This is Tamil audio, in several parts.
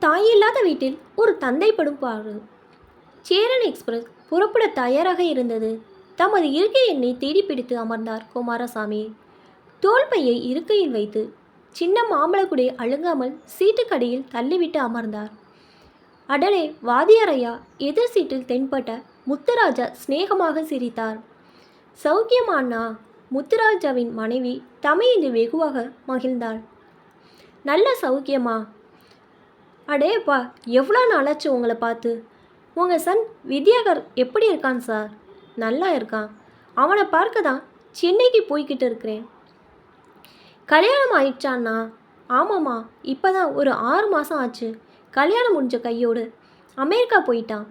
தாயில்லாத வீட்டில் ஒரு தந்தை படும் பாடு. சேரன் எக்ஸ்பிரஸ் புறப்பட தயாராக இருந்தது. தமது இருக்கை எண்ணை தேடி பிடித்து அமர்ந்தார் குமாரசாமி. தோல்பையை இருக்கையில் வைத்து சின்ன மாம்பழக்குடை அழுங்காமல் சீட்டுக்கடியில் தள்ளிவிட்டு அமர்ந்தார். அடடே வாதியாரையா! எதிர் சீட்டில் தென்பட்ட முத்துராஜா சிநேகமாக சிரித்தார். சௌக்கியமா அண்ணா? முத்துராஜாவின் மனைவி தமையந்தி வெகுவாக மகிழ்ந்தாள். நல்ல சௌக்கியமா? அடேப்பா, எவ்வளோ நாளாச்சு உங்களை பார்த்து. உங்கள் சன் வித்யாகர் எப்படி இருக்கான் சார்? நல்லா இருக்கான். அவனை பார்க்க தான் சென்னைக்கு போய்கிட்டு இருக்கிறேன். கல்யாணம் ஆயிடுச்சான்னா? ஆமாம்மா, இப்போ தான் ஒரு 6 மாதம் ஆச்சு. கல்யாணம் முடிஞ்ச கையோடு அமெரிக்கா போயிட்டான்.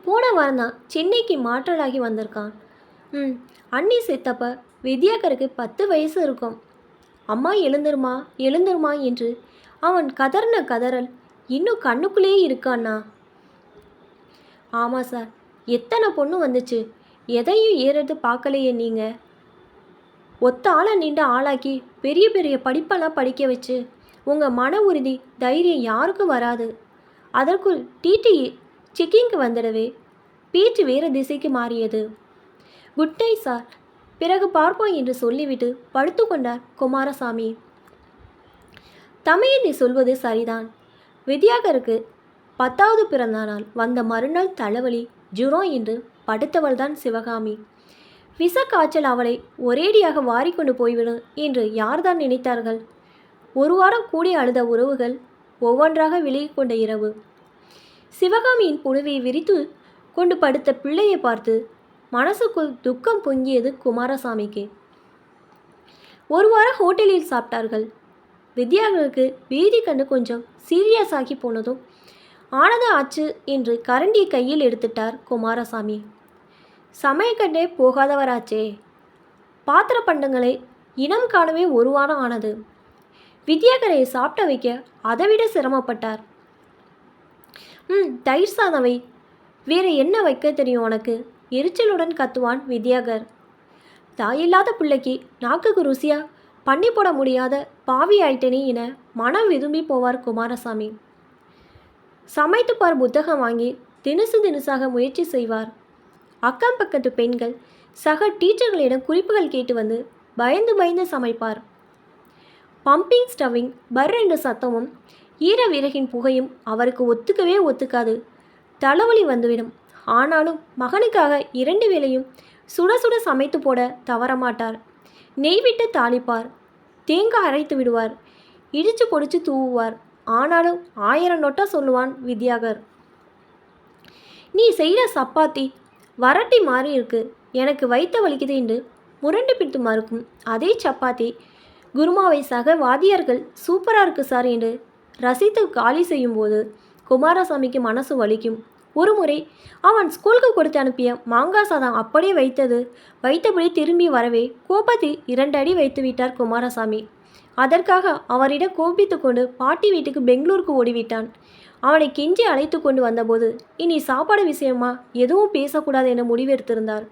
போன வாரம் தான் சென்னைக்கு மாற்றலாகி வந்திருக்கான். அண்ணி செத்தப்ப வித்யாகருக்கு 10 வயசு இருக்கும். அம்மா எழுந்துருமா எழுந்துருமா என்று அவன் கதறின கதறல் இன்னும் கண்ணுக்குள்ளேயே இருக்கான்னா? ஆமாம் சார், எத்தனை பொண்ணு வந்துச்சு, எதையும் ஏறது பார்க்கலையே நீங்கள். ஒத்த ஆளை நின்று ஆளாக்கி பெரிய பெரிய படிப்பெல்லாம் படிக்க வச்சு உங்கள் மன உறுதி தைரியம் யாருக்கும் வராது. அதற்குள் டிடி செக்கிங்க்கு வந்துடவே பேச்சு வேறு திசைக்கு மாறியது. குட் நைட் சார், பிறகு பார்ப்போம் என்று சொல்லிவிட்டு படுத்து கொண்டார் குமாரசாமி. தமையந்தி சொல்வது சரிதான். வித்யாகருக்கு 10வது பிறந்த நாள் வந்த மறுநாள் தலைவலி ஜுரம் என்று படுத்தவள்தான் சிவகாமி. விஷ காய்ச்சல் அவளை ஒரேடியாக வாரிக்கொண்டு போய்விடும் என்று யார்தான் நினைத்தார்கள்? ஒரு வாரம் கூடி அழுத உறவுகள் ஒவ்வொன்றாக விலகி கொண்ட இரவு. சிவகாமியின் புடவையை விரித்து கொண்டு படுத்த பிள்ளையை பார்த்து மனசுக்குள் துக்கம் பொங்கியது குமாரசாமிக்கு. ஒரு வாரம் ஹோட்டலில் சாப்பிட்டார்கள். வித்யாகருக்கு வீதி கண்டு கொஞ்சம் சீரியஸ் ஆகி போனதும் ஆனது ஆச்சு என்று கரண்டியை கையில் எடுத்துட்டார் குமாரசாமி. சமயக்கண்டே போகாதவராச்சே. பாத்திர பண்டங்களை இனம் காணவே ஒரு வாரம் ஆனது. வித்யாகரை சாப்பிட்ட வைக்க அதைவிட சிரமப்பட்டார். தயிர் சாதவை, வேற என்ன வைக்க தெரியும் உனக்கு? எரிச்சலுடன் கத்துவான் வித்யாகர். தாயில்லாத பிள்ளைக்கு நாக்குக்கு ருசியா பண்ணி போட முடியாத பாவி ஆயிட்டனே என மனம் விரும்பி போவார் குமாரசாமி. சமைத்து பார் புத்தகம் வாங்கி தினுசு தினுசாக முயற்சி செய்வார். அக்கம் பக்கத்து பெண்கள் சக டீச்சர்களிடம் குறிப்புகள் கேட்டு வந்து பயந்து பயந்து சமைப்பார். பம்பிங் ஸ்டவ்விங் பர் என்ற சத்தமும் ஈர விறகின் புகையும் அவருக்கு ஒத்துக்கவே ஒத்துக்காது. தலைவலி வந்துவிடும். ஆனாலும் மகனுக்காக 2 வேளையும் சுட சுட சமைத்து போட தவறமாட்டார். நெய் விட்டு தாளிப்பார். தேங்காய் அரைத்து விடுவார். இடிச்சு பொடிச்சு தூவுவார். ஆனாலும் 1000 நொட்டா சொல்லுவான் வித்யாகர். நீ செய்கிற சப்பாத்தி வரட்டி மாறி இருக்கு, எனக்கு வயிற்ற வலிக்குது என்று முரண்டு பிடித்து மறுக்கும் அதே சப்பாத்தி குருமாவை சக வாதியார்கள் சூப்பராக இருக்கு சார் என்று ரசித்து காலி செய்யும்போது குமாரசாமிக்கு மனசு வலிக்கும். ஒரு முறை அவன் ஸ்கூலுக்கு கொடுத்து அனுப்பிய மாங்காய் சாதம் அப்படியே வைத்தபடி திரும்பி வரவே கோபத்தில் 2 அடி வைத்து விட்டார் குமாரசாமி. அதற்காக அவரிடம் கோபித்து கொண்டு பாட்டி வீட்டுக்கு பெங்களூருக்கு ஓடிவிட்டான். அவனை கெஞ்சி அழைத்து கொண்டு வந்தபோது இனி சாப்பாடு விஷயமா எதுவும் பேசக்கூடாது என முடிவெடுத்திருந்தார்.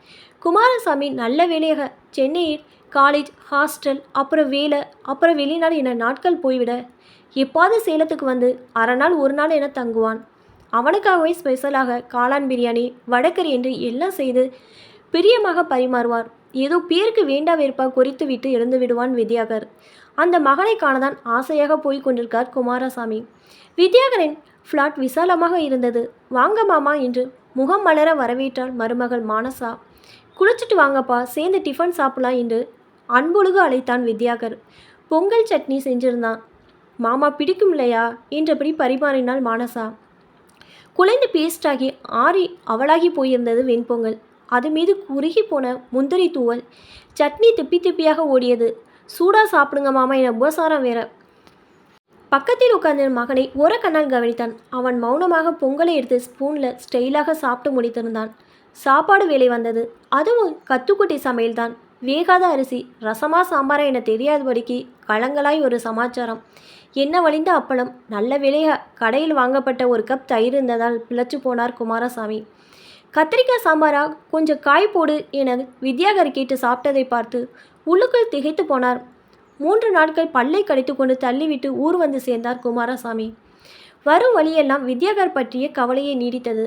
குமாரசாமி நல்ல வேலையாக சென்னையில் காலேஜ், ஹாஸ்டல், அப்புறம் வேலை, அப்புறம் வெளிநாடு என நாட்கள் போய்விட எப்பாவது சேலத்துக்கு வந்து 1/2 நாள் 1 நாள் என தங்குவான். அவனுக்காகவே ஸ்பெஷலாக காளான் பிரியாணி, வடக்கறி என்று எல்லாம் செய்து பிரியமாக பரிமாறுவார். ஏதோ பேருக்கு வேண்டா வெறுப்பாக குறித்து விட்டு எழுந்து விடுவான் வித்யாகர். அந்த மகனை காணதான் ஆசையாக போய் கொண்டிருக்கார் குமாரசாமி. வித்யாகரின் ஃப்ளாட் விசாலமாக இருந்தது. வாங்க மாமா என்று முகம் மலர வரவேற்றாள் மருமகள் மானசா. குளிச்சுட்டு வாங்கப்பா, சேர்ந்து டிஃபன் சாப்பிடலாம் என்று அன்பொழுகு அழைத்தான் வித்யாகர். பொங்கல் சட்னி செஞ்சிருந்தான். மாமா பிடிக்கும் இல்லையா என்றபடி பரிமாறினாள் மானசா. குலைந்து பேஸ்டாகி ஆறி அவளாகி போயிருந்தது வெண்பொங்கல். அது மீது குறுகி போன முந்திரி தூவல். சட்னி திப்பி திப்பியாக ஓடியது. சூடாக சாப்பிடுங்க மாமா என உபசாரம் வேற. பக்கத்தில் உட்கார்ந்த மகனை ஒரு கண்ணால் கவனித்தான். அவன் மௌனமாக பொங்கலை எடுத்து ஸ்பூனில் ஸ்டைலாக சாப்பிட்டு முடித்திருந்தான். சாப்பாடு வேலை வந்தது. அதுவும் கத்துக்குட்டி சமையல்தான். வேகாத அரிசி, ரசமா சாம்பாரா என தெரியாதபடிக்கு கலங்களாய் ஒரு சமாச்சாரம். என்ன வழிந்த அப்பளம். நல்ல வேலையா கடையில் வாங்கப்பட்ட 1 கப் தயிர் இருந்ததால் பிழைச்சு போனார் குமாரசாமி. கத்திரிக்காய் சாம்பாரா, கொஞ்சம் காய் போடு என வித்யாகர் கேட்டு சாப்பிட்டதை பார்த்து உள்ளுக்குள் திகைத்து போனார். 3 நாட்கள் பல்லை கடித்து கொண்டு தள்ளிவிட்டு ஊர் வந்து சேர்ந்தார் குமாரசாமி. வரும் வழியெல்லாம் வித்யாகர் பற்றிய கவலையை நீடித்தது.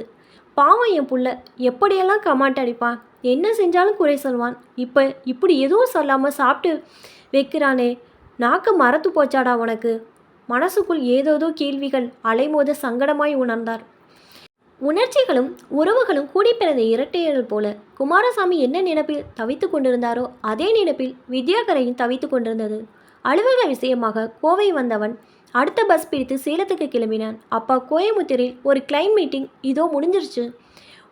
பாவம் என் புள்ள, எப்படியெல்லாம் கமாண்ட் அடிப்பான், என்ன செஞ்சாலும் குறை சொல்வான். இப்போ இப்படி எதுவும் சொல்லாமல் சாப்பிட்டு வைக்கிறானே, நாக்கு மரத்து போச்சாடா உனக்கு. மனசுக்குள் ஏதோதோ கேள்விகள் அலைமோத சங்கடமாய் உணர்ந்தார். உணர்ச்சிகளும் உறவுகளும் கூடிப்பிறந்த இரட்டையர்கள் போல குமாரசாமி என்ன நினைப்பில் தவித்து கொண்டிருந்தாரோ அதே நினைப்பில் வித்யாகரையும் தவித்து கொண்டிருந்தது. அலுவலக விஷயமாக கோவை வந்தவன் அடுத்த பஸ் பிடித்து சேலத்துக்கு கிளம்பினான். அப்பா கோயமுத்தூரில் ஒரு கிளைண்ட் மீட்டிங், இதோ முடிஞ்சிருச்சு,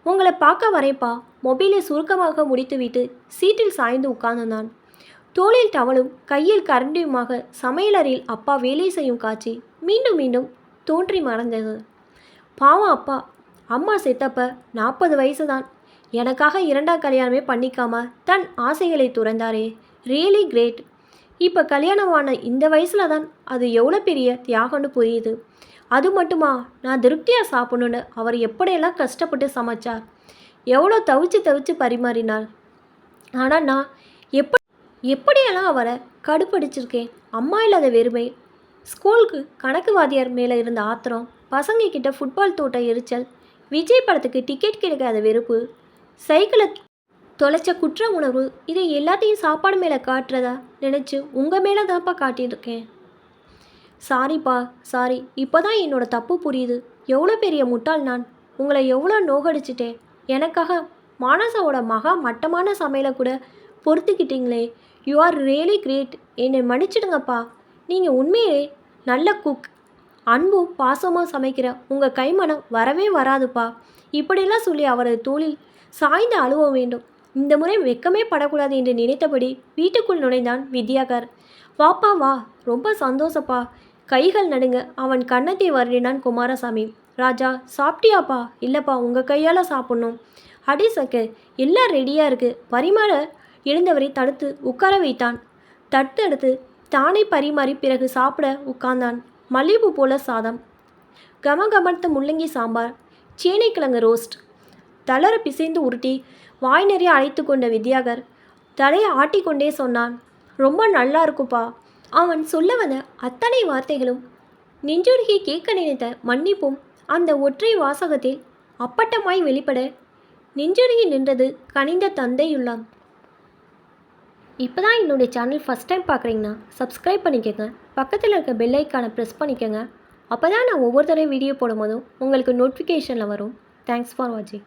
உங்களை பார்க்க வரேப்பா. மொபைலை சுருக்கமாக முடித்துவிட்டு சீட்டில் சாய்ந்து உட்கார்ந்தான். தோளில் டவலும் கையில் கரண்டியுமாக சமையலறையில் அப்பா வேலை செய்யும் காட்சி மீண்டும் மீண்டும் தோன்றி மறைந்தது. பாவம் அப்பா. அம்மா செத்தப்ப 40 வயசு தான். எனக்காக 2ஆம் கல்யாணமே பண்ணிக்காம தன் ஆசைகளை துறந்தாரே, ரியலி கிரேட். இப்போ கல்யாணமான இந்த வயசில் தான் அது எவ்வளோ பெரிய தியாகம்னு புரியுது. அது மட்டுமா, நான் திருப்தியாக சாப்பிடணுன்னு அவர் எப்படியெல்லாம் கஷ்டப்பட்டு சமைச்சார், எவ்வளோ தவிச்சு பரிமாறினார். ஆனால் நான் எப்படியெல்லாம் அவரை கடுப்படிச்சிருக்கேன். அம்மா இல்லாத வெறுமை, ஸ்கூலுக்கு கணக்கு வாத்தியார் மேலே இருந்த ஆத்திரம், பசங்க கிட்ட ஃபுட்பால் தோட்ட எரிச்சல், விஜய் படத்துக்கு டிக்கெட் கிடைக்காத வெறுப்பு, சைக்கிளை தொலைச்ச குற்ற உணர்வு, இதை எல்லாத்தையும் சாப்பாடு மேலே காட்டுறதா நினச்சி உங்கள் மேலே தான்ப்பா காட்டியிருக்கேன். சாரிப்பா, சாரி. இப்போ தான் என்னோட தப்பு புரியுது. எவ்வளோ பெரிய முட்டாள் நான். உங்களை எவ்வளோ நோகடிச்சிட்டேன். எனக்காக மானசாவோட மகா மட்டமான சமையலை கூட பொறுத்துக்கிட்டீங்களே. You are really great. என்னை மன்னிச்சிடுங்கப்பா. நீங்கள் உண்மையிலே நல்ல குக். அன்பும் பாசமாக சமைக்கிற உங்கள் கைமணம் வரவே வராதுப்பா. இப்படியெல்லாம் சொல்லி அவரது தோளில் சாய்ந்து அழுவ வேண்டும். இந்த முறை வெக்கமே படக்கூடாது என்று நினைத்தபடி வீட்டுக்குள் நுழைந்தான் வித்யாகர். வாப்பா வா, ரொம்ப சந்தோஷப்பா. கைகள் நடுங்க அவன் கன்னத்தை வருடினான் குமாரசாமி. ராஜா, சாப்பிட்டியாப்பா? இல்லைப்பா, உங்கள் கையால் சாப்பிட்ணும். அடி சக்கர், எல்லாம் ரெடியாக இருக்குது. பரிமாற எழுந்தவரை தடுத்து உட்கார வைத்தான். தட்டு எடுத்து தானே பரிமாறி பிறகு சாப்பிட உட்கார்ந்தான். மல்லிகைப்பூ போல சாதம், கமகமர்த்த முள்ளங்கி சாம்பார், சேனைக்கிழங்கு ரோஸ்ட், தளர பிசைந்து உருட்டி வாய் நிறைய அழைத்து கொண்ட வித்யாகர் தலையை ஆட்டிக்கொண்டே சொன்னான், ரொம்ப நல்லா இருக்குப்பா. அவன் சொல்ல வந்த அத்தனை வார்த்தைகளும் நெஞ்சுருகி கேட்க நினைத்த மன்னிப்பும் அந்த ஒற்றை வாசகத்தில் அப்பட்டமாய் வெளிப்பட நெஞ்சுருகி நின்றது கனிந்த தந்தையுள்ளான். இப்போ தான் என்னுடைய சேனல் ஃபஸ்ட் டைம் பார்க்குறீங்கன்னா சப்ஸ்கிரைப் பண்ணிக்கோங்க. பக்கத்தில் இருக்க பெல் ஐக்கானை ப்ரெஸ் பண்ணிக்கோங்க. அப்போ தான் நான் ஒவ்வொரு தடவை வீடியோ போடும்போதும் உங்களுக்கு நோட்டிஃபிகேஷனில் வரும். தேங்க்ஸ் ஃபார் வாட்சிங்.